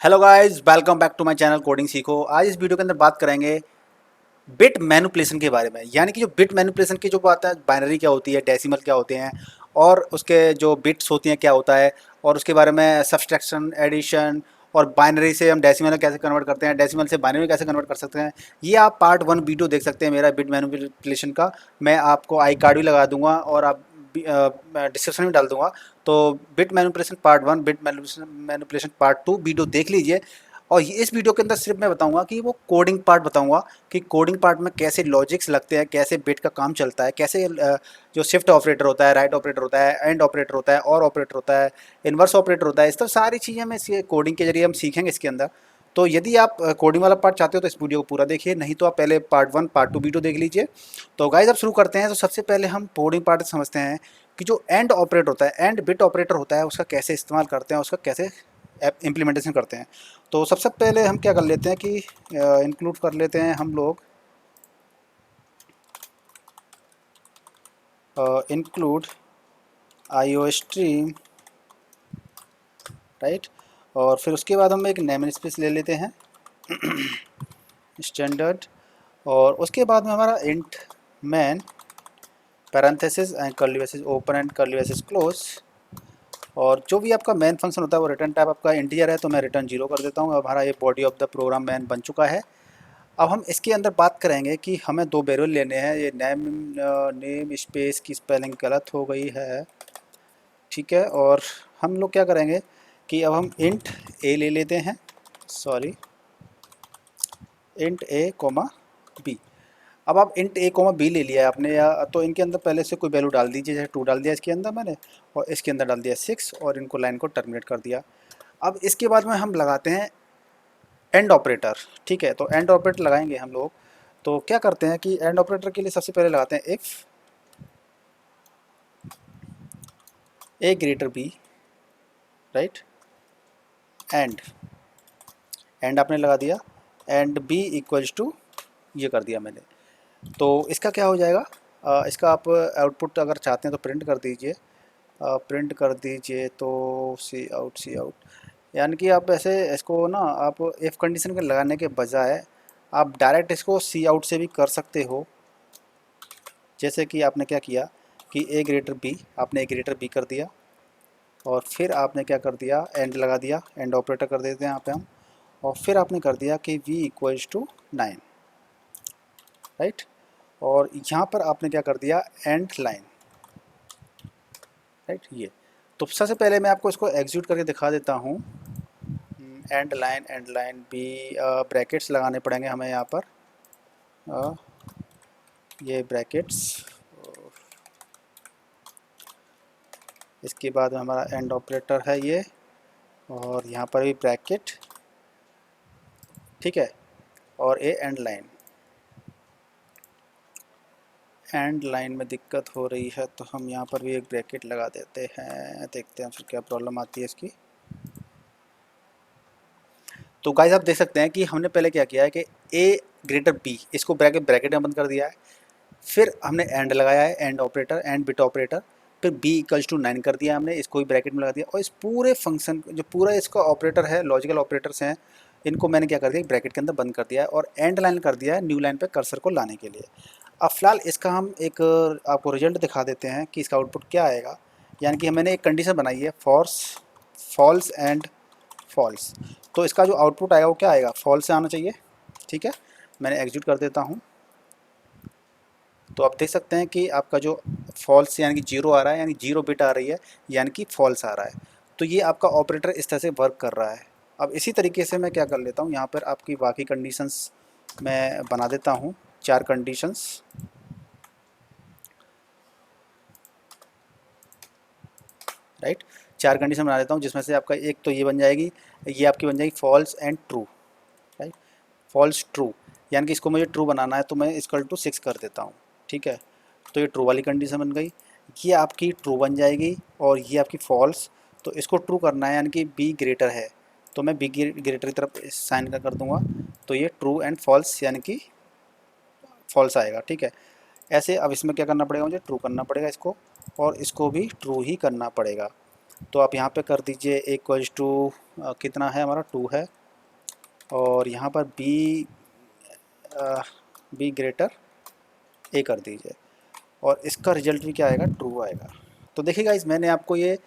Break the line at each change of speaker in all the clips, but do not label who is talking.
Hello guys, welcome back to my channel coding सीखो। आज इस वीडियो के अंदर बात करेंगे बिट मैनिपुलेशन के बारे में। यानी कि जो बिट मैनिपुलेशन की जो बात है, बाइनरी क्या होती है, डेसिमल क्या होते हैं और उसके जो बिट्स होती हैं क्या होता है, और उसके बारे में सब्सट्रैक्शन, एडिशन और बाइनरी से हम डेसिमल में कैसे कन्वर्ट करते हैं, डेसिमल से बाइनरी में कैसे कन्वर्ट कर सकते हैं। ये आप पार्ट 1 वीडियो देख सकते हैं मेरा बिट मैनिपुलेशन का। मैं आपको आई कार्ड भी लगा दूंगा और आप डिस्क्रिप्शन में डाल दूंगा। तो bit manipulation part 1, bit manipulation part 2 video देख लीजिए। और इस वीडियो के अंदर सिर्फ मैं बताऊंगा कि वो कोडिंग पार्ट बताऊंगा कि कोडिंग पार्ट में कैसे लॉजिक्स लगते हैं, कैसे बिट का काम चलता है, कैसे जो शिफ्ट ऑपरेटर होता है, राइट ऑपरेटर होता है, एंड ऑपरेटर होता है, और ऑपरेटर होता है, इन्वर्स ऑपरेटर होता है। इस तरह सारी चीज़ें हम इसके कोडिंग के जरिए हम सीखेंगे इसके अंदर। तो यदि आप कोडिंग वाला पार्ट चाहते हो तो इस वीडियो को पूरा देखिए, नहीं तो आप पहले पार्ट 1 पार्ट 2 वीडियो देख लीजिए। तो गाइस अब शुरू करते हैं। तो सबसे पहले हम कोडिंग पार्ट समझते हैं कि जो एंड ऑपरेटर होता है, एंड बिट ऑपरेटर होता है, उसका कैसे इस्तेमाल करते हैं, उसका कैसे इम्प्लीमेंटेशन करते हैं। तो सबसे पहले हम क्या कर लेते हैं कि इंक्लूड कर लेते हैं हम लोग इंक्लूड IO स्ट्रीम, राइट। और फिर उसके बाद हम एक नेम स्पेस ले लेते हैं स्टैंडर्ड। और उसके बाद में हमारा int man parenthesis and curly braces open and curly braces close. और जो भी आपका मेन फंक्शन होता है वो रिटर्न टाइप आपका इंटीजर है, तो मैं रिटर्न 0 कर देता हूँ। अब हमारा ये body of the program main बन चुका है। अब हम इसके अंदर बात करेंगे कि हमें 2 वेरिएबल लेने हैं। ये नेम स्पेस की स्पेलिंग गलत हो गई है, ठीक है। और हम लोग क्या करेंगे कि अब हम इंट ए ले लेते हैं, सॉरी इंट ए कोमा बी। अब आप इंट ए कोमा बी ले लिया है आपने, या तो इनके अंदर पहले से कोई वैल्यू डाल दीजिए। जैसे 2 डाल दिया इसके अंदर मैंने, और इसके अंदर डाल दिया 6, और इनको लाइन को टर्मिनेट कर दिया। अब इसके बाद में हम लगाते हैं एंड ऑपरेटर, ठीक है। तो एंड ऑपरेटर लगाएंगे हम लोग। तो क्या करते हैं कि एंड ऑपरेटर के लिए सबसे पहले लगाते हैं if A greater B, right. And and आपने लगा दिया, एंड बी इक्वल्स टू ये कर दिया मैंने। तो इसका क्या हो जाएगा, इसका आप आउटपुट अगर चाहते हैं तो प्रिंट कर दीजिए। प्रिंट कर दीजिए तो सी आउट, सी आउट। यानी कि आप ऐसे इसको ना, आप इफ़ कंडीशन के लगाने के बजाय आप डायरेक्ट इसको सी आउट से भी कर सकते हो। जैसे कि आपने क्या किया कि ए ग्रेटर बी, आपने ए ग्रेटर बी कर दिया, और फिर आपने क्या कर दिया, एंड लगा दिया, एंड ऑपरेटर कर देते हैं यहाँ पे हम। और फिर आपने कर दिया कि v इक्वल्स टू 9, राइट। और यहाँ पर आपने क्या कर दिया, एंड लाइन, राइट। ये तो सबसे पहले मैं आपको इसको एग्जीक्यूट करके दिखा देता हूँ। एंड लाइन बी, ब्रैकेट्स लगाने पड़ेंगे हमें यहाँ पर, ये ब्रैकेट्स। इसके बाद में हमारा एंड ऑपरेटर है ये, और यहाँ पर भी ब्रैकेट, ठीक है। और ये एंड लाइन, एंड लाइन में दिक्कत हो रही है तो हम यहाँ पर भी एक ब्रैकेट लगा देते हैं। देखते हैं फिर क्या प्रॉब्लम आती है इसकी। तो गाइस आप देख सकते हैं कि हमने पहले क्या किया है कि ए ग्रेटर बी, इसको ब्रैकेट में बंद कर दिया है। फिर हमने एंड लगाया है, and operator, and bit operator. फिर बी इक्वल्स टू 9 कर दिया हमने, इसको भी ब्रैकेट में लगा दिया। और इस पूरे फंक्शन जो पूरा इसका ऑपरेटर है, लॉजिकल ऑपरेटर्स हैं, इनको मैंने क्या कर दिया, ब्रैकेट के अंदर बंद कर दिया है, और एंड लाइन कर दिया है न्यू लाइन पे कर्सर को लाने के लिए। अब फिलहाल इसका हम एक आपको रिजल्ट दिखा देते हैं कि इसका आउटपुट क्या आएगा। यानी कि मैंने एक कंडीशन बनाई है, फॉल्स एंड फॉल्स। तो इसका जो आउटपुट आएगा वो क्या आएगा, फॉल्स से आना चाहिए, ठीक है। मैंने एग्जीक्यूट कर देता हूँ। तो आप देख सकते हैं कि आपका जो फॉल्स यानी कि 0 आ रहा है, यानी 0 बिट आ रही है, यानी कि फॉल्स आ रहा है। तो ये आपका ऑपरेटर इस तरह से वर्क कर रहा है। अब इसी तरीके से मैं क्या कर लेता हूँ, यहाँ पर आपकी बाकी कंडीशंस मैं बना देता हूँ, 4 कंडीशंस, राइट। 4 कंडीशन बना देता हूँ, जिसमें से आपका एक तो ये बन जाएगी, ये आपकी बन जाएगी false and true, right. False true, यानी कि इसको मुझे ट्रू बनाना है तो मैं इक्वल टू 6 कर देता हूँ, ठीक है। तो ये ट्रू वाली कंडीशन बन गई, ये आपकी ट्रू बन जाएगी, और ये आपकी फॉल्स। तो इसको ट्रू करना है, यानी कि बी ग्रेटर है, तो मैं बी ग्रेटर की तरफ साइन कर दूंगा। तो ये ट्रू एंड फॉल्स यानी कि फॉल्स आएगा, ठीक है। ऐसे अब इसमें क्या करना पड़ेगा, मुझे ट्रू करना पड़ेगा इसको, और इसको भी ट्रू ही करना पड़ेगा। तो आप यहाँ पे कर दीजिए इक्वल्स टू कितना है हमारा 2 है, और यहाँ पर बी ग्रेटर ए कर दीजिए, और इसका रिजल्ट भी क्या आएगा, ट्रू आएगा। तो देखिए गाइस, मैंने आपको ये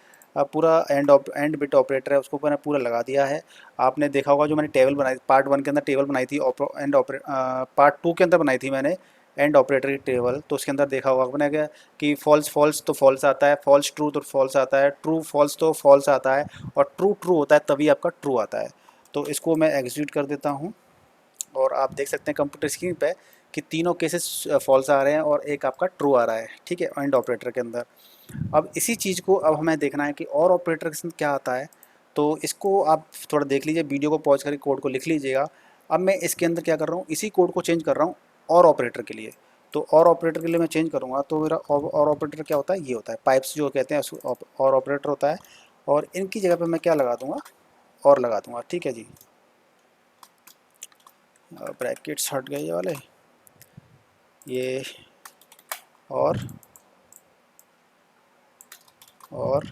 पूरा एंड बिट ऑपरेटर है उसको मैंने पूरा लगा दिया है। आपने देखा होगा जो मैंने टेबल बनाई पार्ट 1 के अंदर टेबल बनाई थी, पार्ट 2 के अंदर बनाई थी मैंने एंड ऑपरेटर की टेबल, तो उसके अंदर देखा होगा आपने क्या कि फॉल्स फॉल्स तो फॉल्स आता है, फॉल्स ट्रू तो फॉल्स आता है, ट्रू फॉल्स तो फॉल्स आता है, और ट्रू ट्रू होता है तभी आपका ट्रू आता है। तो इसको मैं एग्जीक्यूट कर देता हूँ, और आप देख सकते हैं कंप्यूटर स्क्रीन पे कि तीनों केसेस फॉल्स आ रहे हैं और एक आपका ट्रू आ रहा है, ठीक है, एंड ऑपरेटर के अंदर। अब इसी चीज़ को अब हमें देखना है कि और ऑपरेटर के साथ क्या आता है। तो इसको आप थोड़ा देख लीजिए, वीडियो को पॉज करके कोड को लिख लीजिएगा। अब मैं इसके अंदर क्या कर रहा हूँ, इसी कोड को चेंज कर रहा हूँ और ऑपरेटर के लिए। तो और ऑपरेटर के लिए मैं चेंज करूँगा, तो मेरा और ऑपरेटर क्या होता है, ये होता है पाइप्स जो कहते हैं उसको और ऑपरेटर होता है, और इनकी जगह पे मैं क्या लगा दूँगा, और लगा दूँगा, ठीक है जी। ब्रैकेट्स हट गए ये वाले, ये और और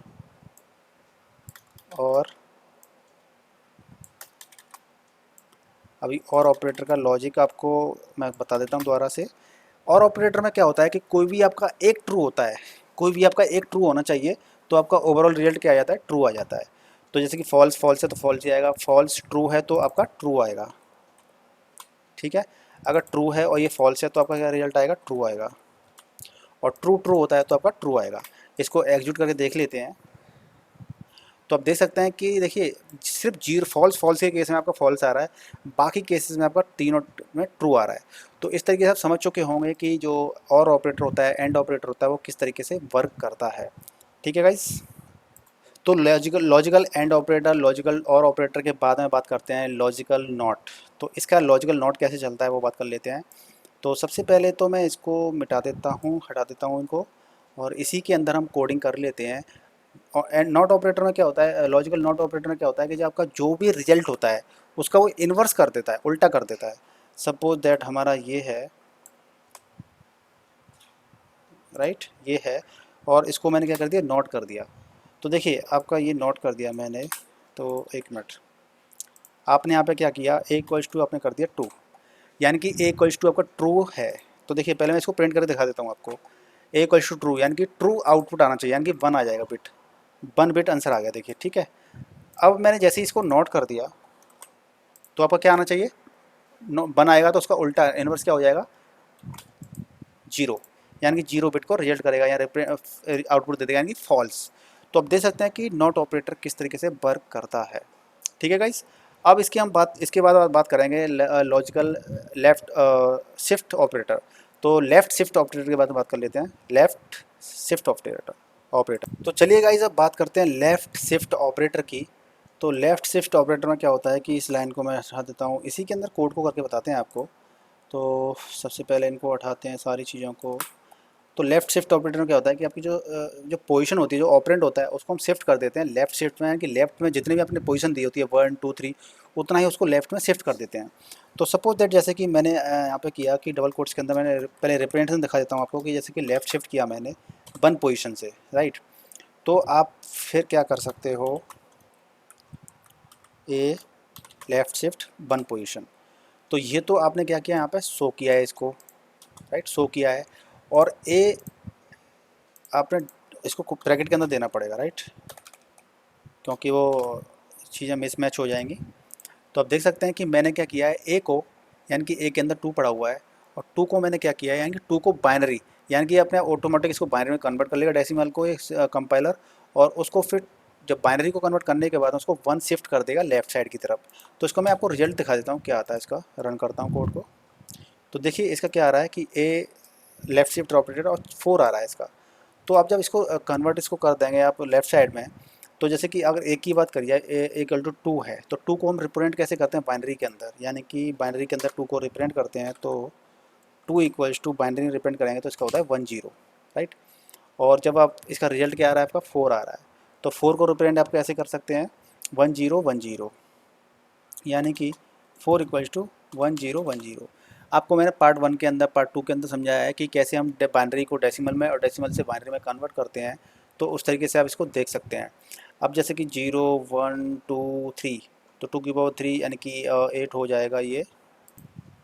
और अभी और ऑपरेटर का लॉजिक आपको मैं बता देता हूँ दोबारा से। और ऑपरेटर में क्या होता है कि कोई भी आपका एक ट्रू होता है, कोई भी आपका एक ट्रू होना चाहिए, तो आपका ओवरऑल रिजल्ट क्या आ जाता है, ट्रू आ जाता है। तो जैसे कि फॉल्स फॉल्स है तो फॉल्स ही आएगा, फॉल्स ट्रू है तो आपका ट्रू आएगा, ठीक है। अगर ट्रू है और ये फॉल्स है तो आपका क्या रिजल्ट आएगा, ट्रू आएगा, और ट्रू ट्रू होता है तो आपका ट्रू आएगा। इसको एग्जीक्यूट करके देख लेते हैं। तो आप देख सकते हैं कि देखिए सिर्फ जीरो फॉल्स फॉल्स के केस में आपका फॉल्स आ रहा है, बाकी केसेस में आपका तीनों में ट्रू आ रहा है। तो इस तरीके से आप समझ चुके होंगे कि जो और ऑपरेटर होता है, एंड ऑपरेटर होता है, वो किस तरीके से वर्क करता है, ठीक है गाइस। तो logical logical and operator, logical और ऑपरेटर के बाद में बात करते हैं लॉजिकल नॉट। तो इसका लॉजिकल नॉट कैसे चलता है वो बात कर लेते हैं। तो सबसे पहले तो मैं इसको मिटा देता हूँ, हटा देता हूँ इनको, और इसी के अंदर हम कोडिंग कर लेते हैं। और एंड नॉट ऑपरेटर में क्या होता है, लॉजिकल नॉट ऑपरेटर में क्या होता है कि जो आपका जो भी रिजल्ट होता है उसका वो इन्वर्स कर देता है, उल्टा कर देता है। सपोज दैट हमारा ये है, राइट, ये है, और इसको मैंने क्या कर दिया, नॉट कर दिया। तो देखिए आपका ये नॉट कर दिया मैंने, तो एक मिनट, आपने यहाँ पे क्या किया, ए इक्वल्स टू आपने कर दिया टू, यानी कि ए इक्वल्स टू आपका ट्रू है। तो देखिए पहले मैं इसको प्रिंट करके दिखा देता हूँ आपको। ए इक्वल्स टू ट्रू यानी कि ट्रू आउटपुट आना चाहिए, यानी कि वन आ जाएगा बिट, वन बिट आंसर आ गया, देखिए ठीक है। अब मैंने जैसे ही इसको नोट कर दिया तो आपका क्या आना चाहिए, वन आएगा, तो उसका उल्टा इनवर्स क्या हो जाएगा, जीरो, यानी कि जीरो बिट को रिजल्ट करेगा या आउटपुट दे देगा, यानी कि फॉल्स। तो आप देख सकते हैं कि नॉट ऑपरेटर किस तरीके से वर्क करता है, ठीक है गाइस। अब इसकी हम बात, इसके बाद बात करेंगे लॉजिकल लेफ्ट शिफ्ट ऑपरेटर। तो लेफ्ट शिफ्ट ऑपरेटर के बारे में बात कर लेते हैं, लेफ्ट शिफ्ट ऑपरेटर। तो चलिए गाइस अब बात करते हैं लेफ़्ट शिफ्ट ऑपरेटर की। तो लेफ़्ट शिफ्ट ऑपरेटर में क्या होता है कि इस लाइन को मैं हटा देता हूँ, इसी के अंदर कोड को करके बताते हैं आपको। तो सबसे पहले इनको हटाते हैं सारी चीज़ों को। तो लेफ़्ट शिफ्ट ऑपरेटर में क्या होता है कि आपकी जो पोजीशन होती है, जो ऑपरेंड होता है, उसको हम शिफ्ट कर देते हैं लेफ़्ट शिफ्ट में, कि लेफ़्ट में जितने भी आपने पोजीशन दी होती है 1 2 3, उतना ही उसको लेफ़्ट में शिफ्ट कर देते हैं। तो सपोज दैट जैसे कि मैंने यहाँ पे किया कि डबल कोट्स के अंदर मैंने पहले रिप्रेजेंटेशन दिखा देता हूँ आपको, कि जैसे कि लेफ़्ट शिफ्ट किया मैंने 1 पोजीशन से, राइट। तो आप फिर क्या कर सकते हो, ए लेफ़्ट शिफ्ट 1 पोजीशन। तो ये तो आपने क्या किया, यहाँ पे शो किया है इसको, राइट, शो किया है। और ए आपने इसको ब्रैकेट के अंदर देना पड़ेगा, राइट, क्योंकि वो चीज़ें मिसमैच हो जाएंगी। तो आप देख सकते हैं कि मैंने क्या किया है, ए को, यानी कि ए के अंदर टू पड़ा हुआ है, और टू को मैंने क्या किया है, यानी कि टू को बाइनरी, यानी कि अपने ऑटोमेटिक इसको बाइनरी में कन्वर्ट कर लेगा डेसिमल को एक कंपाइलर, और उसको फिर जब बाइनरी को कन्वर्ट करने के बाद उसको वन शिफ्ट कर देगा लेफ्ट साइड की तरफ। तो इसको मैं आपको रिजल्ट दिखा देता हूँ क्या आता है इसका, रन करता हूँ कोड को। तो देखिए इसका क्या आ रहा है कि ए लेफ्ट शिफ्ट ऑपरेटर और 4 आ रहा है इसका। तो आप जब इसको कन्वर्ट इसको कर देंगे आप लेफ़्ट साइड में, तो जैसे कि अगर ए की बात करिए, ए इक्वल टू टू है, तो टू को हम रिप्रेजेंट कैसे करते हैं बाइनरी के अंदर, यानी कि बाइनरी के अंदर टू को रिप्रेजेंट करते हैं। तो two equals to binary represent करेंगे तो इसका होता है 1 0, राइट। और जब आप इसका रिजल्ट क्या आ रहा है आपका 4 आ रहा है, तो 4 को रिप्रेजेंट आप कैसे कर सकते हैं, 1 0 1 0, यानी कि 4 इक्वल्स टू 1 0 1 0। आपको मैंने पार्ट 1 के अंदर, पार्ट 2 के अंदर समझाया है कि कैसे हम बाइनरी को डेसिमल में और डेसिमल से बाइनरी में कन्वर्ट करते हैं। तो उस तरीके से आप इसको देख सकते हैं। अब जैसे कि 0 1 2 3, तो 2 की पावर 3 यानी कि 8 हो जाएगा ये।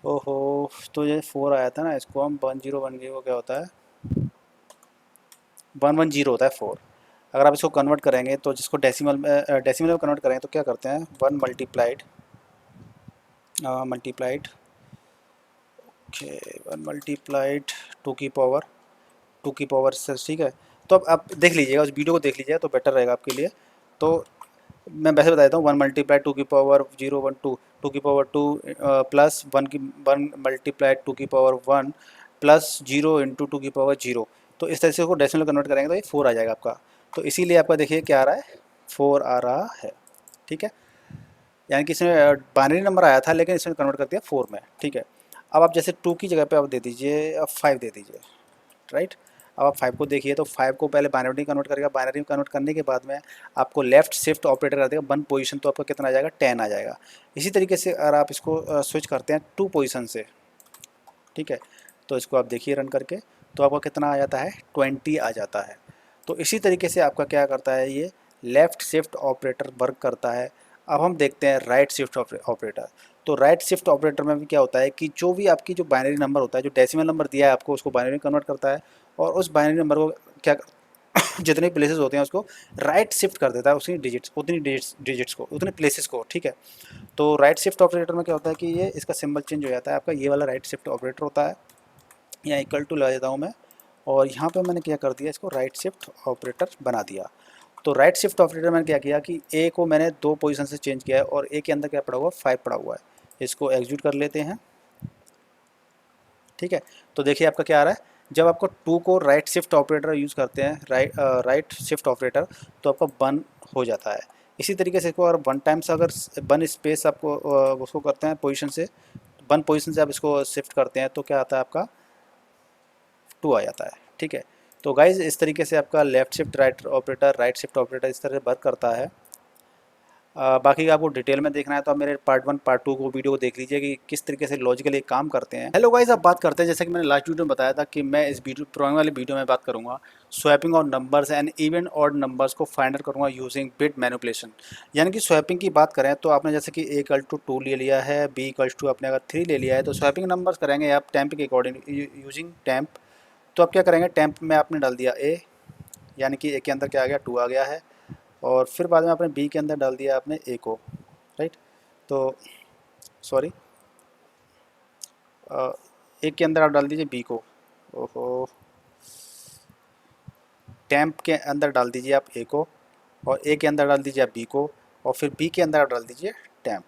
ओहो, तो ये 4 आया था ना, इसको हम 1010 को क्या होता है, 110 होता है 4। अगर आप इसको कन्वर्ट करेंगे तो जिसको डेसिमल में कन्वर्ट करेंगे तो क्या करते हैं, 1 मल्टीप्लाइड ओके, 1 मल्टीप्लाइड 2 की पावर, 2 की पावर 6, ठीक है। तो अब आप देख लीजिएगा, उस वीडियो को देख लीजिएगा तो बेटर रहेगा आपके लिए। तो मैं वैसे बता देता हूँ, 1 मल्टीप्लाई 2 की पावर 0 1 2, 2 की पावर 2 प्लस 1 मल्टीप्लाई 2 की पावर 1 प्लस 0 × 2 की पावर 0। तो इस तरह से उसको डेसिमल कन्वर्ट करेंगे तो ये 4 आ जाएगा आपका। तो इसीलिए आपका देखिए क्या आ रहा है, 4 आ रहा है, ठीक है। यानी कि इसमें बाइनरी नंबर आया था लेकिन इसमें कन्वर्ट कर दिया 4 में, ठीक है। अब आप जैसे 2 की जगह पे आप दे दीजिए, अब 5 दे दीजिए, राइट। अब आप 5 को देखिए तो 5 को पहले बाइनरी में कन्वर्ट करेगा, बाइनरी में कन्वर्ट करने के बाद में आपको लेफ्ट शिफ्ट ऑपरेटर कर देगा 1 पोजीशन, तो आपका कितना आ जाएगा, 10 आ जाएगा। इसी तरीके से अगर आप इसको स्विच करते हैं 2 पोजीशन से, ठीक है, तो इसको आप देखिए रन करके, तो आपका कितना आ जाता है, 20 आ जाता है। तो इसी तरीके से आपका क्या करता है, ये लेफ़्ट शिफ्ट ऑपरेटर वर्क करता है। अब हम देखते हैं राइट शिफ्ट ऑपरेटर। तो राइट शिफ्ट ऑपरेटर में भी क्या होता है कि जो भी आपकी जो बाइनरी नंबर होता है, जो डेसिमल नंबर दिया है आपको, उसको बाइनरी में कन्वर्ट करता है और उस बाइनरी नंबर को क्या जितने प्लेसेस होते हैं उसको राइट शिफ्ट कर देता है, उसी डिजिट्स, उतनी डिजिट्स को, उतने प्लेसेस को, ठीक है। तो राइट शिफ्ट ऑपरेटर में क्या होता है कि ये इसका सिंबल चेंज हो जाता है, आपका ये वाला राइट शिफ्ट ऑपरेटर होता है। यहाँ इक्वल टू लगा देता हूँ मैं, और यहाँ पे मैंने क्या कर दिया, इसको राइट शिफ्ट ऑपरेटर बना दिया। तो राइट शिफ्ट ऑपरेटर मैंने क्या किया कि ए को मैंने 2 पोजीशन से चेंज किया है और ए के अंदर क्या पड़ा हुआ है, 5 पड़ा हुआ है। इसको एग्जीक्यूट कर लेते हैं, ठीक है। तो देखिए आपका क्या आ रहा है, जब आपको 2 को राइट शिफ्ट ऑपरेटर यूज़ करते हैं, राइट शिफ्ट ऑपरेटर, तो आपका 1 हो जाता है। इसी तरीके से इसको अगर 1 टाइम्स अगर 1 स्पेस आपको उसको करते हैं पोजीशन से, 1 पोजीशन से आप इसको शिफ्ट करते हैं तो क्या आता है आपका, 2 आ जाता है, ठीक है। तो गाइज इस तरीके से आपका left shift right shift operator इस तरह से वर्क करता है। बाकी आपको डिटेल में देखना है तो आप मेरे पार्ट 1 पार्ट 2 को वीडियो को देख लीजिए कि किस तरीके से लॉजिकली काम करते हैं। हेलो गाइज, अब बात करते हैं, जैसे कि मैंने लास्ट वीडियो में बताया था कि मैं इस वीडियो पुराने वाली वीडियो में बात करूंगा स्वैपिंग और numbers and even odd numbers को फाइंड आउट करूंगा यूजिंग बिट मैनिपुलेशन। यानी कि स्वैपिंग की बात करें तो आपने जैसे कि A = 2 ले लिया है, B = आपने अगर 3 ले लिया है, तो स्वैपिंग नंबर्स करेंगे आप टेम्प के अकॉर्डिंग यूजिंग टेम्प। तो आप क्या करेंगे, टेम्प में आपने डाल दिया A, यानी कि A के अंदर क्या आ गया, 2 आ गया है, और फिर बाद में आपने B के अंदर डाल दिया आपने A को, राइट। तो सॉरी, A के अंदर आप डाल दीजिए B को, ओहो, टेम्प के अंदर डाल दीजिए आप A को, और A के अंदर डाल दीजिए आप B को, और फिर B के अंदर आप डाल दीजिए टेम्प।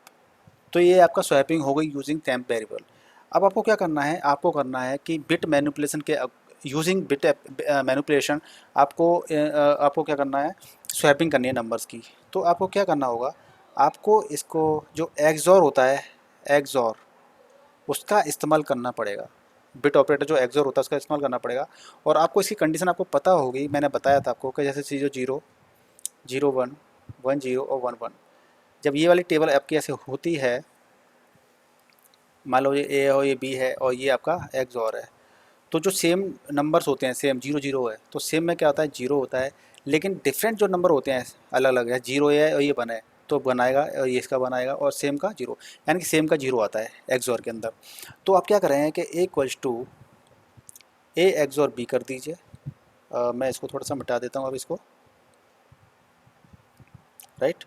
तो ये आपका स्वैपिंग हो गई यूजिंग टेम्प वेरिएबल। अब आपको क्या करना है, आपको करना है कि बिट मैनिपुलेशन के यूजिंग बिट मैनिपुलेशन आपको क्या करना है, स्वैपिंग करनी है नंबर्स की। तो आपको क्या करना होगा, आपको इसको जो एक्सॉर होता है, एक्सॉर, उसका इस्तेमाल करना पड़ेगा। बिट ऑपरेटर जो एक्सॉर होता है उसका इस्तेमाल करना पड़ेगा। और आपको इसकी कंडीशन आपको पता होगी, मैंने बताया था आपको कि जैसे 0 0 1 1 0 और 1 1, जब ये वाली टेबल आपकी ऐसे होती है, मान लो ये ए है और ये बी है और ये आपका एक्स और है, तो जो सेम नंबर्स होते हैं, सेम 0 0 है, तो सेम में क्या होता है, 0 होता है। लेकिन डिफरेंट जो नंबर होते हैं अलग अलग है, 0 है और ये बना है तो बनाएगा, और ये इसका बनाएगा, और सेम का 0, यानी कि सेम का 0 आता है एक्स और के अंदर। तो आप क्या कर रहे हैं कि A एक्स और बी कर दीजिए। मैं इसको थोड़ा सा मिटा देता हूँ अब इसको, राइट।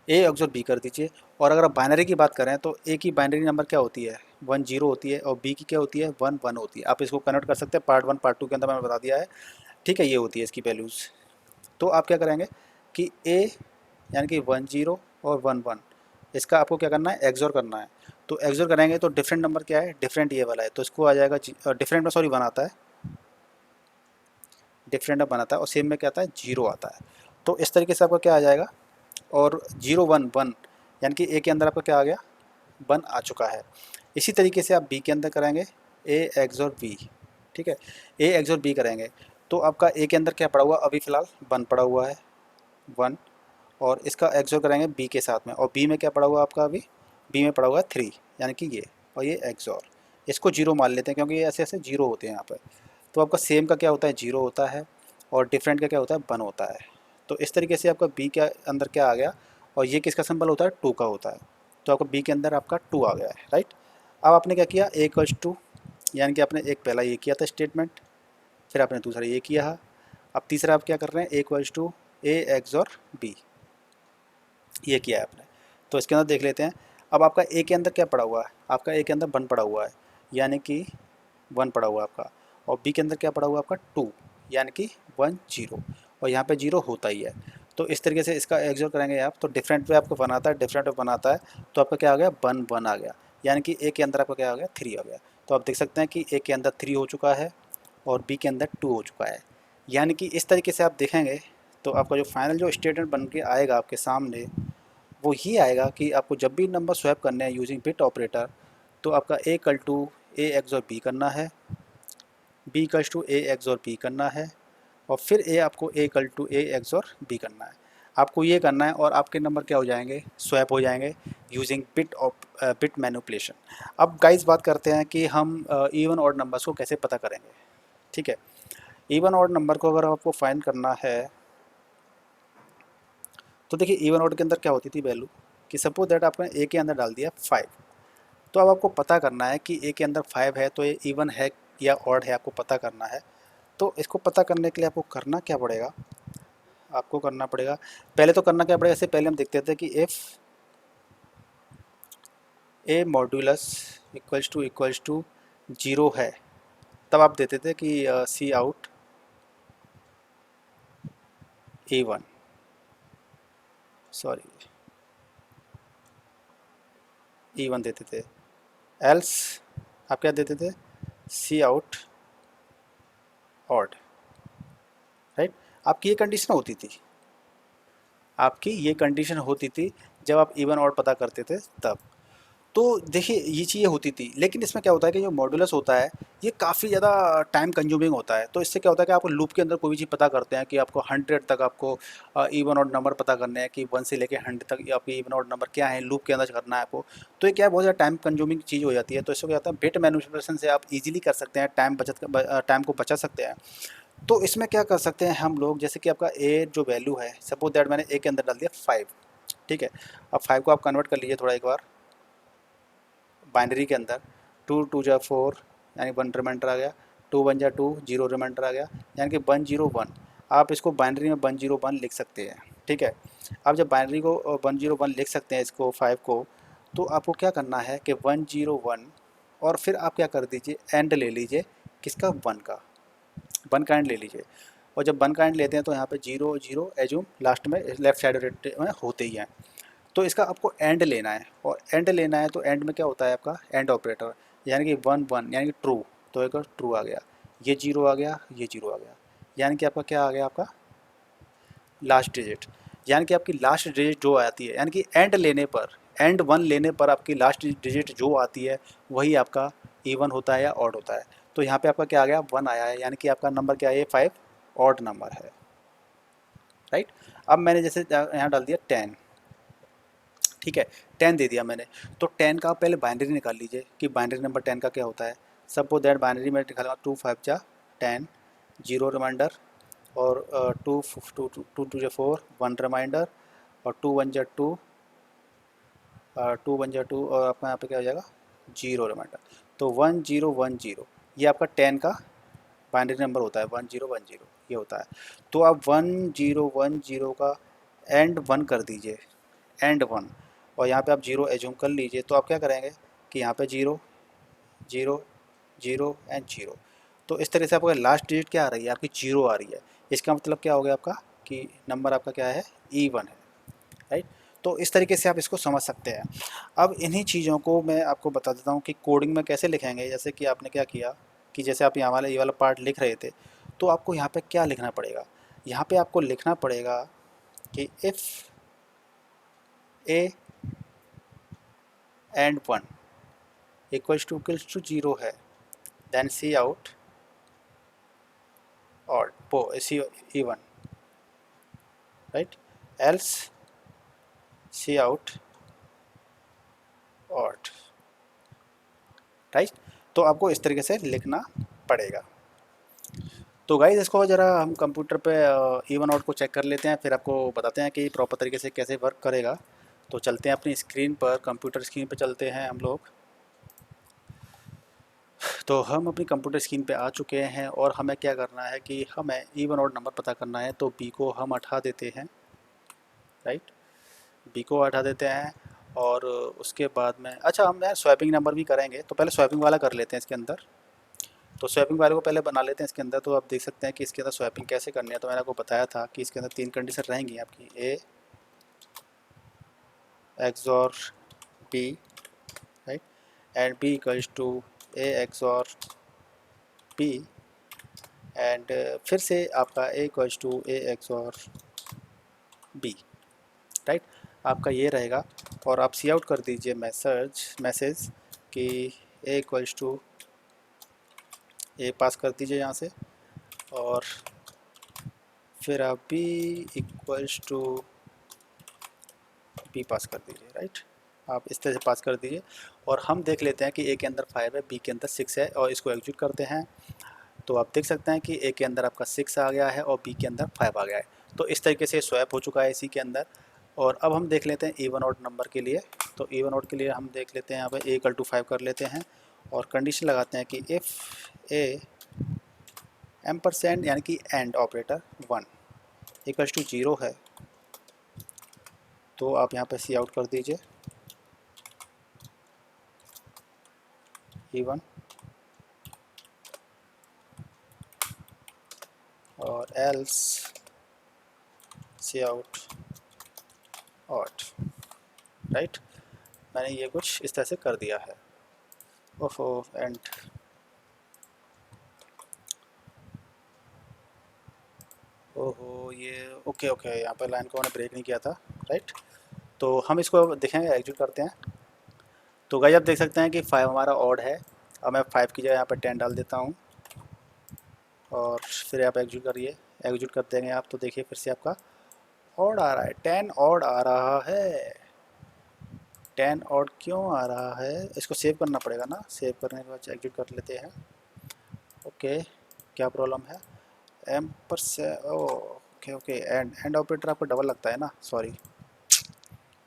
ए और बी कर दीजिए। और अगर आप बाइनरी की बात करें तो ए की बाइनरी नंबर क्या होती है, 1 0 होती है, और बी की क्या होती है, 1 1 होती है। आप इसको कन्वर्ट कर सकते हैं, पार्ट 1 पार्ट 2 के अंदर मैंने बता दिया है, ठीक है, ये होती है इसकी वैल्यूज़। तो आप क्या करेंगे कि ए यानी कि 1 0 और 1 1, इसका आपको क्या करना है, एक्सोर करना है। तो एक्सोर करेंगे तो डिफरेंट नंबर क्या है, डिफरेंट ये वाला है, तो इसको आ जाएगा डिफरेंट में, सॉरी, 1 आता है, डिफरेंट में 1 आता है, और सेम में क्या आता है, 0 आता है। तो इस तरीके से आपका क्या आ जाएगा, और 0 1 1, यानी कि ए के अंदर आपका क्या आ गया, 1 आ चुका है। इसी तरीके से आप बी के अंदर करेंगे ए एक्स और बी, ठीक है, ए एक्स और बी करेंगे तो आपका ए के अंदर क्या पड़ा हुआ, अभी फ़िलहाल 1 पड़ा हुआ है, 1, और इसका एक्सोर करेंगे बी के साथ में, और बी में क्या पड़ा हुआ आपका, अभी बी में पड़ा हुआ है 3, यानी कि ये, और ये एक्सोर, इसको 0 मान लेते हैं क्योंकि ये ऐसे ऐसे 0 होते हैं यहाँ पर। तो आपका सेम का क्या होता है, 0 होता है, और डिफरेंट का क्या होता है, 1 होता है। तो इस तरीके से आपका बी के अंदर क्या आ गया, और ये किसका सिंबल होता है, टू का होता है, तो आपका बी के अंदर आपका टू आ गया है, राइट। अब आपने क्या किया, ए इक्वल्स टू, यानी कि आपने एक पहला ये किया था स्टेटमेंट, फिर आपने दूसरा ये किया है, अब तीसरा आप क्या कर रहे हैं, ए equals to A XOR B, ये किया है आपने। तो इसके अंदर देख लेते हैं, अब आपका ए के अंदर क्या पड़ा हुआ है, आपका ए के अंदर वन पड़ा हुआ है, यानी कि वन पड़ा हुआ है आपका, और बी के अंदर क्या पड़ा हुआ है आपका टू, यानी कि वन जीरो, और यहाँ पे जीरो होता ही है। तो इस तरीके से इसका एक्सोर करेंगे आप, तो डिफरेंट पे आपको बनाता है, डिफरेंट पे बनाता है, तो आपका क्या आ गया, वन वन आ गया, यानी कि ए के अंदर आपका क्या आ गया, थ्री आ गया। तो आप देख सकते हैं कि ए के अंदर थ्री हो चुका है और बी के अंदर टू हो चुका है, यानी कि इस तरीके से आप देखेंगे तो आपका जो फाइनल जो स्टेटमेंट बन के आएगा आपके सामने, वो ये आएगा कि आपको जब भी नंबर स्वैप करने हैं यूजिंग बिट ऑपरेटर, तो आपका A equal to A XOR B करना है, B equal to A XOR B करना है, और फिर ए आपको A equal to A XOR B करना है। आपको ये करना है और आपके नंबर क्या हो जाएंगे, स्वैप हो जाएंगे यूजिंग बिट मैनिपुलेशन। अब गाइस बात करते हैं कि हम इवन ऑड नंबर्स को कैसे पता करेंगे, ठीक है। इवन ऑड नंबर को अगर आपको फाइंड करना है, तो देखिए इवन ऑड के अंदर क्या होती थी वैल्यू, कि सपोज दैट आपने ए के अंदर डाल दिया फाइव, तो अब आपको पता करना है कि ए के अंदर फाइव है तो ये इवन है या ऑड है, आपको पता करना है। तो इसको पता करने के लिए आपको करना क्या पड़ेगा, आपको करना पड़ेगा, पहले तो करना क्या पड़ेगा, इससे पहले हम देखते थे कि if A modulus equals to zero है, तब आप देते थे कि cout A one, sorry even देते थे, एल्स आप क्या देते थे, सी आउट ऑड, राइट। आपकी ये कंडीशन होती थी, आपकी ये कंडीशन होती थी जब आप इवन ऑड पता करते थे तब। तो देखिए ये चीज़ें होती थी, लेकिन इसमें क्या होता है कि जो मॉड्यूलस होता है ये काफ़ी ज़्यादा टाइम कंज्यूमिंग होता है। तो इससे क्या होता है कि आप लूप के अंदर कोई भी चीज़ पता करते हैं कि आपको 100 तक आपको इवन ऑड नंबर पता करने हैं, कि 1 से लेके 100 तक आपके इवन ऑड नंबर क्या है लूप के अंदर करना है आपको। तो ये क्या है, बहुत ज़्यादा टाइम कंज्यूमिंग चीज़ हो जाती है। तो इससे क्या होता है, बिट मैनिपुलेशन से आप इजीली कर सकते हैं, टाइम को बचा सकते हैं। तो इसमें क्या कर सकते हैं हम लोग, जैसे कि आपका ए जो वैल्यू है, सपोज दैट मैंने ए के अंदर डाल दिया 5, ठीक है। अब 5 को आप कन्वर्ट कर लीजिए थोड़ा एक बार बाइनरी के अंदर, टू टू जा फोर, यानी वन रिमाइंडर आ गया, टू वन जा टू, जीरो रिमाइंडर आ गया, यानी कि 101। आप इसको बाइनरी में 101 लिख सकते हैं, ठीक है। आप जब बाइनरी को 101 लिख सकते हैं इसको 5 को, तो आपको क्या करना है कि 101, और फिर आप क्या कर दीजिए, एंड ले लीजिए किसका, वन का एंड ले लीजिए। और जब वन का एंड लेते हैं तो यहाँ पे जीरो जीरो एज्यूम लास्ट में लेफ्ट साइड में होते ही हैं। तो इसका आपको एंड लेना है, और एंड लेना है तो एंड में क्या होता है आपका एंड ऑपरेटर, यानी कि वन वन यानी कि ट्रू, तो एक ट्रू आ गया, ये जीरो आ गया, ये जीरो आ गया, यानी कि आपका क्या आ गया, आपका लास्ट डिजिट। यानी कि आपकी लास्ट डिजिट जो आती है, यानी कि एंड लेने पर, एंड वन लेने पर आपकी लास्ट डिजिट जो आती है वही आपका इवन होता है या ऑड होता है। तो यहाँ पे आपका क्या आ गया, वन आया है, यानी कि आपका नंबर क्या है, 5 ऑड नंबर है, राइट। अब मैंने जैसे यहाँ डाल दिया 10, ठीक है, 10 दे दिया मैंने। तो 10 का आप पहले बाइनरी निकाल लीजिए कि बाइनरी नंबर 10 का क्या होता है। सपोज दैट बाइनरी में निकालूंगा, टू फाइव जा 10, जीरो रिमाइंडर, और टू टू टू टू जा फोर, वन रिमाइंडर, और टू वन जा टू, टू वन जा टू, और आपका यहाँ पे क्या हो जाएगा, जीरो रिमाइंडर। तो 1010, ये आपका 10 का बाइनरी नंबर होता है, 1010 ये होता है। तो आप 1010 का एंड वन कर दीजिए, एंड वन, और यहाँ पे आप जीरो एज्यूम कर लीजिए। तो आप क्या करेंगे कि यहाँ पे zero zero zero and zero, तो इस तरह से आपका लास्ट डिजिट क्या आ रही है, आपकी जीरो आ रही है। इसका मतलब क्या हो गया आपका, कि नंबर आपका क्या है, ईवन है, राइट। तो इस तरीके से आप इसको समझ सकते हैं। अब इन्हीं चीज़ों को मैं आपको बता देता हूँ कि कोडिंग में कैसे लिखेंगे। जैसे कि आपने क्या किया कि जैसे आप यहाँ वाला ये वाला पार्ट लिख रहे थे, तो आपको यहाँ पे क्या लिखना पड़ेगा, यहाँ पे आपको लिखना पड़ेगा कि if A and one equals to zero है, देन सी आउट और C even, right, else cout odd, right. तो आपको इस तरीके से लिखना पड़ेगा। तो गाइस इसको ज़रा हम कंप्यूटर पे इवन आउट को चेक कर लेते हैं, फिर आपको बताते हैं कि प्रॉपर तरीके से कैसे वर्क करेगा। तो चलते हैं अपनी स्क्रीन पर, कंप्यूटर स्क्रीन पर चलते हैं हम लोग। तो हम अपनी कंप्यूटर स्क्रीन पे आ चुके हैं और हमें क्या करना है कि हमें इवन आउट नंबर पता करना है। तो बी को हम हटा देते हैं, राइट, बी को हटा देते हैं। और उसके बाद में अच्छा हम यार स्वैपिंग नंबर भी करेंगे, तो पहले स्वैपिंग वाला कर लेते हैं इसके अंदर। तो स्वैपिंग वाले को पहले बना लेते हैं इसके अंदर। तो आप देख सकते हैं कि इसके अंदर स्वैपिंग कैसे करनी है। तो मैंने आपको बताया था कि इसके अंदर 3 कंडीशन रहेंगी आपकी, A XOR B, right, and B equals to A XOR B, and फिर से आपका A equals to A XOR B, right, आपका ये रहेगा। और आप सी आउट कर दीजिए मैसेज कि ए इक्वल्स टू ए पास कर दीजिए यहाँ से, और फिर आप बी इक्वल्स टू बी पास कर दीजिए, राइट, आप इस तरह से पास कर दीजिए। और हम देख लेते हैं कि ए के अंदर 5 है, बी के अंदर 6 है, और इसको एग्जीक्यूट करते हैं। तो आप देख सकते हैं कि ए के अंदर आपका 6 आ गया है और बी के अंदर 5 आ गया है। तो इस तरीके से स्वैप हो चुका है इसी के अंदर। और अब हम देख लेते हैं इवन ऑड नंबर के लिए। तो इवन ऑड के लिए हम देख लेते हैं यहाँ पे ए इक्वल टू 5 कर लेते हैं और कंडीशन लगाते हैं कि इफ़ ए एम्परसेंड यानी कि एंड ऑपरेटर 1 इक्वल्स टू 0 है, तो आप यहाँ पे सी आउट कर दीजिए इवन, और else cout odd, right. मैंने ये कुछ इस तरह से कर दिया है। ओफो, एंड ओहो ये ओके ओके, यहाँ पर लाइन को मैंने ब्रेक नहीं किया था, राइट। तो हम इसको देखेंगे, एग्जीक्यूट करते हैं। तो गाइस आप देख सकते हैं कि 5 हमारा ऑड है। अब मैं 5 की जगह यहाँ पर 10 डाल देता हूँ और फिर आप एग्जीक्यूट करिए। एग्जीक्यूट कर देंगे आप तो देखिए फिर से आपका ऑड आ रहा है, 10 ऑड आ रहा है। 10 ऑड क्यों आ रहा है? इसको सेव करना पड़ेगा ना, सेव करने के बाद एग्जीक्यूट कर लेते हैं। ओके, क्या प्रॉब्लम है? एम पर से ओके ओके, एंड ऑपरेटर आपको डबल लगता है ना, sorry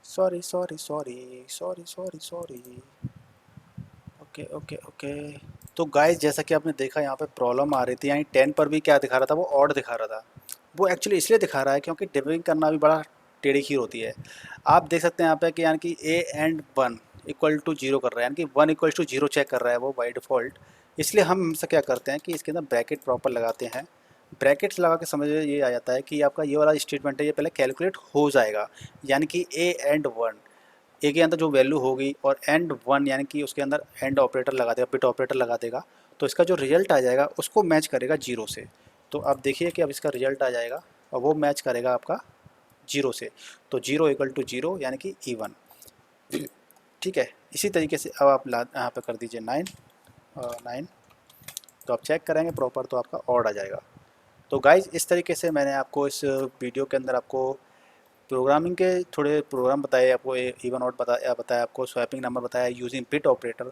sorry sorry sorry sorry sorry sorry. Okay okay okay. तो गाइस जैसा कि आपने देखा यहाँ पे प्रॉब्लम आ रही थी, यानी 10 पर भी क्या दिखा रहा था, वो ऑड दिखा रहा था। वो एक्चुअली इसलिए दिखा रहा है क्योंकि डिबगिंग करना भी बड़ा टेढ़ी खीर होती है। आप देख सकते हैं यहाँ पे कि यानी कि ए एंड 1 इक्वल टू 0 कर रहा है, यानी कि 1 इक्वल टू 0 चेक कर रहा है वो बाई डिफ़ॉल्ट। इसलिए हम हमसे क्या करते हैं कि इसके अंदर ब्रैकेट प्रॉपर लगाते हैं। ब्रैकेट्स लगा के समझ ये आ जाता है कि आपका ये वाला स्टेटमेंट है ये पहले कैलकुलेट हो जाएगा, यानी कि ए एंड 1, ए के अंदर जो वैल्यू होगी और एंड 1 यानी कि उसके अंदर एंड ऑपरेटर लगा देगा, बिट ऑपरेटर लगा देगा। तो इसका जो रिजल्ट आ जाएगा उसको मैच करेगा 0 से। तो आप देखिए कि अब इसका रिजल्ट आ जाएगा और वो मैच करेगा आपका 0 से। तो 0 इक्वल टू 0 यानी कि इवन, ठीक है। इसी तरीके से अब आप यहाँ पे कर दीजिए 9, तो आप चेक करेंगे प्रॉपर तो आपका ऑड आ जाएगा। तो गाइज इस तरीके से मैंने आपको इस वीडियो के अंदर आपको प्रोग्रामिंग के थोड़े प्रोग्राम बताए, आपको इवन आउट बताया आपको स्वैपिंग नंबर बताया यूजिंग बिट ऑपरेटर।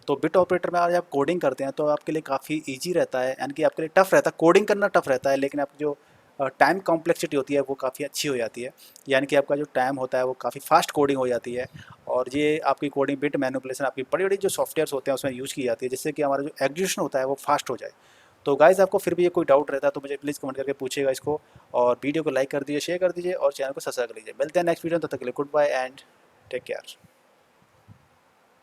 तो बिट ऑपरेटर में आज आप कोडिंग करते हैं तो आपके लिए काफ़ी इजी रहता है, यानी कि आपके लिए टफ़ रहता है, कोडिंग करना टफ़ रहता है, लेकिन आपकी जो टाइम कॉम्प्लेक्सिटी होती है वो काफ़ी अच्छी हो जाती है। यानी कि आपका जो टाइम होता है वो काफ़ी फास्ट कोडिंग हो जाती है। और ये आपकी कोडिंग बिट मैनिपुलेशन आपकी बड़ी बड़ी जो सॉफ्टवेयर्स होते हैं उसमें यूज़ की जाती है, जिससे कि हमारा जो एग्जीक्यूशन होता है वो फास्ट हो जाए। तो गाइज़ आपको फिर भी ये कोई डाउट रहता है तो मुझे प्लीज़ कमेंट करके पूछिएगा इसको, और वीडियो को लाइक कर दीजिए, शेयर कर दीजिए और चैनल को सब्सक्राइब कर लीजिए। मिलते हैं नेक्स्ट वीडियो, तब तक के लिए goodbye and take care.